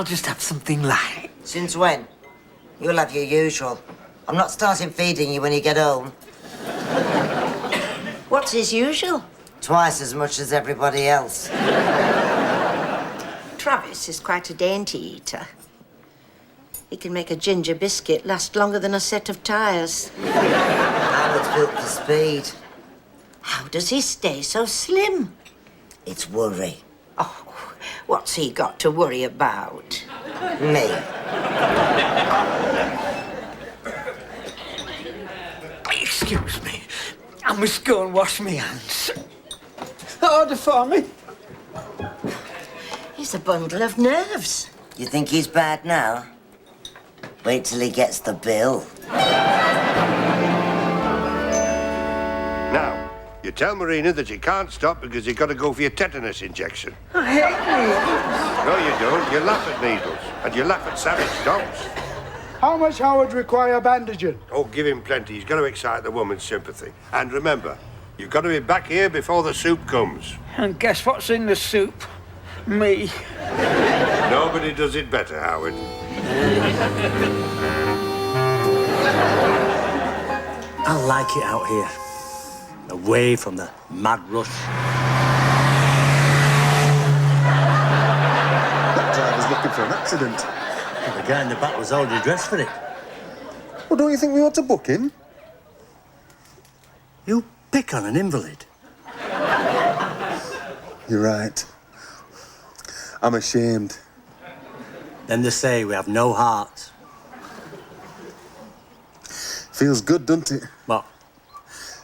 I'll just have something light. Since when? You'll have your usual. I'm not starting feeding you when you get home. What's his usual? Twice as much as everybody else. Travis is quite a dainty eater. He can make a ginger biscuit last longer than a set of tyres. Howard's built for speed. How does he stay so slim? It's worry. Oh, what's he got to worry about? Me. Excuse me. I must go and wash my hands. Order for me. He's a bundle of nerves. You think he's bad now? Wait till he gets the bill. Now, you tell Marina that you can't stop because you've got to go for your tetanus injection. I hate needles. No, you don't. You laugh at needles. And you laugh at savage dogs. How much Howard require bandaging? Oh, give him plenty. He's got to excite the woman's sympathy. And remember, you've got to be back here before the soup comes. And guess what's in the soup? Me. Nobody does it better, Howard. I like it out here. Away from the mad rush. That driver's looking for an accident. The guy in the back was already dressed for it. Well, don't you think we ought to book him? You pick on an invalid. You're right. I'm ashamed. Then they say we have no heart. Feels good, doesn't it? What?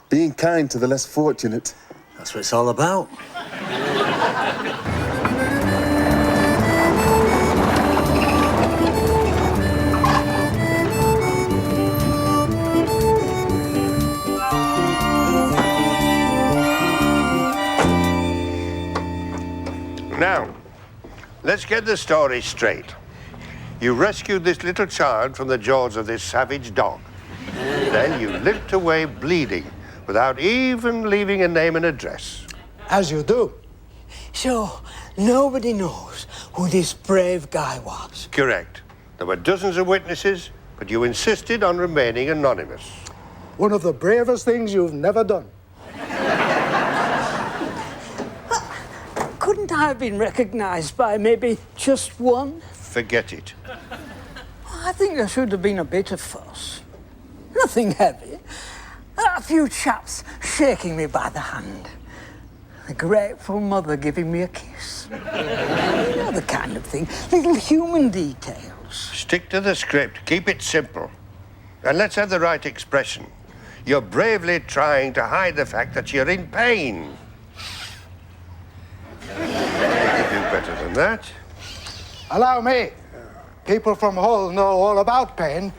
Being kind to the less fortunate. That's what it's all about. Now, let's get the story straight. You rescued this little child from the jaws of this savage dog. Then you limped away bleeding without even leaving a name and address. As you do. So, nobody knows who this brave guy was. Correct. There were dozens of witnesses, but you insisted on remaining anonymous. One of the bravest things you've never done. Couldn't I have been recognised by maybe just one? Forget it. I think there should have been a bit of fuss. Nothing heavy. A few chaps shaking me by the hand. A grateful mother giving me a kiss. You know the kind of thing. Little human details. Stick to the script. Keep it simple. And let's have the right expression. You're bravely trying to hide the fact that you're in pain. You can do better than that. Allow me. People from Hull know all about pain.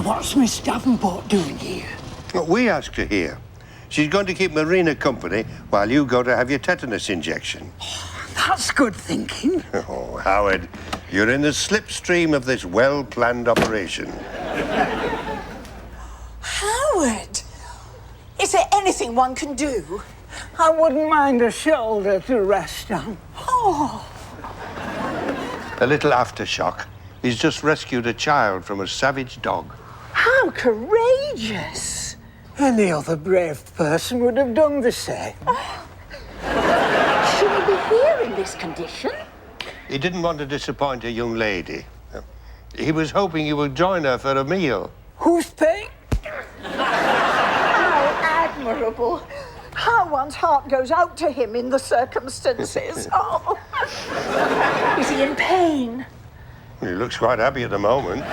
What's Miss Davenport doing here? Well, we asked her here. She's going to keep Marina company while you go to have your tetanus injection. That's good thinking. Oh, Howard, you're in the slipstream of this well-planned operation. Howard! Is there anything one can do? I wouldn't mind a shoulder to rest on. Oh, A little aftershock. He's just rescued a child from a savage dog. how courageous! Any other brave person would have done the same. Should he be here in this condition? He didn't want to disappoint a young lady. He was hoping you would join her for a meal. Who's paying? How admirable. How one's heart goes out to him in the circumstances. Oh. Is he in pain? He looks quite happy at the moment.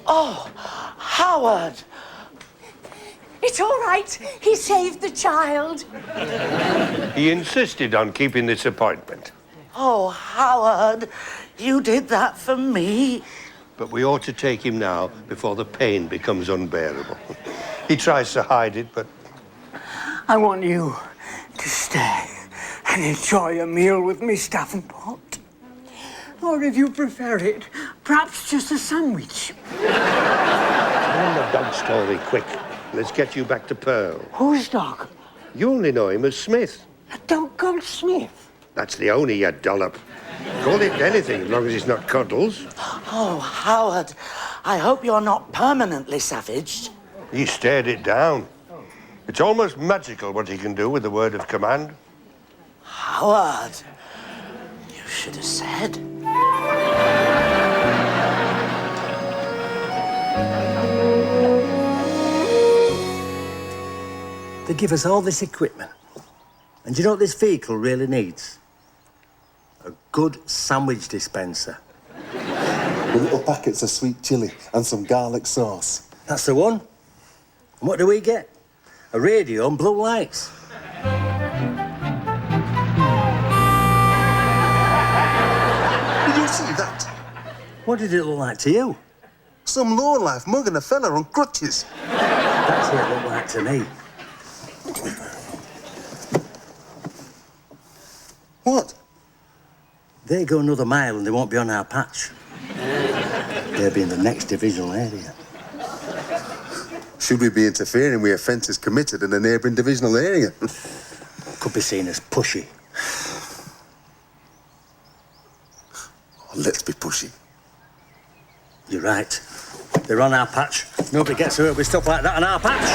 Oh, Howard. It's all right. He saved the child. He insisted on keeping this appointment. Oh, Howard, you did that for me. But we ought to take him now before the pain becomes unbearable. He tries to hide it, but I want you to stay and enjoy a meal with me, Davenport. Or if you prefer it, perhaps just a sandwich. tell him the dog story quick. Let's get you back to Pearl. Whose dog? You only know him as Smith. A dog called Smith. That's the only, you dollop. Call it anything as long as it's not Cuddles. Oh, Howard, I hope you're not permanently savaged. He stared it down. It's almost magical what he can do with the word of command. Howard, you should have said. They give us all this equipment. And do you know what this vehicle really needs? A good sandwich dispenser. With little packets of sweet chilli and some garlic sauce. That's the one. And what do we get? A radio and blue lights. Did you see that? What did it look like to you? Some lowlife mugging a fella on crutches. That's what it looked like to me. What? They go another mile and they won't be on our patch. They'll be in the next divisional area. Should we be interfering with offences committed in a neighbouring divisional area? Could be seen as pushy. Let's be pushy. You're right. They're on our patch. Nobody gets hurt with stuff like that on our patch.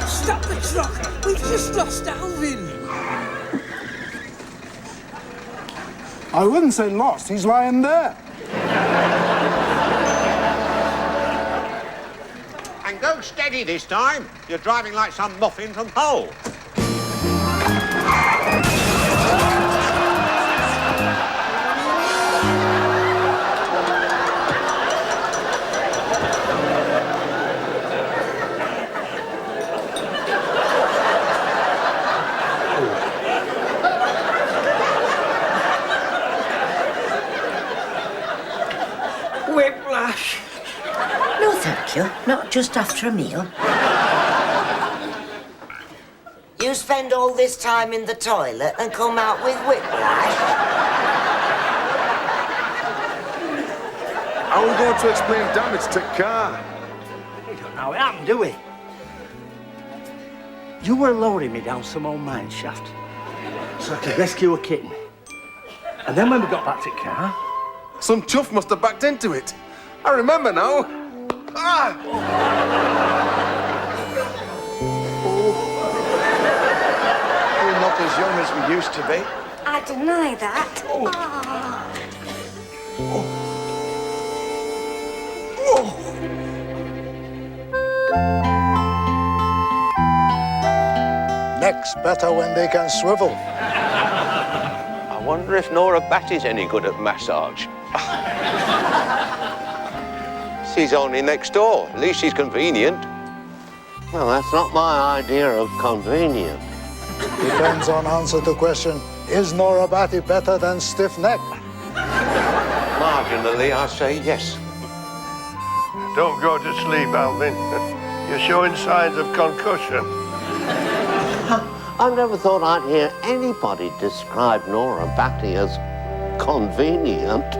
Stop the truck! We've just lost Alvin. I wouldn't say lost. He's lying there. And go steady this time. You're driving like some muffin from Hull. Whiplash. No, thank you. Not just after a meal. You spend all this time in the toilet and come out with whiplash? How are we going to explain damage to car? We don't know how it happened, do we? You were lowering me down some old mine shaft so I could rescue a kitten. And then when we got back to the car... Some chuff must have backed into it. I remember now. Ah! We're not as young as we used to be. I deny that. Neck's better when they can swivel. I wonder if Nora Batty's any good at massage. She's only next door. At least she's convenient. Well, that's not my idea of convenient. Depends on answer to question. Is Nora Batty better than stiff neck? Marginally, I say yes. Don't go to sleep, Alvin. You're showing signs of concussion. I never thought I'd hear anybody describe Nora Batty as convenient.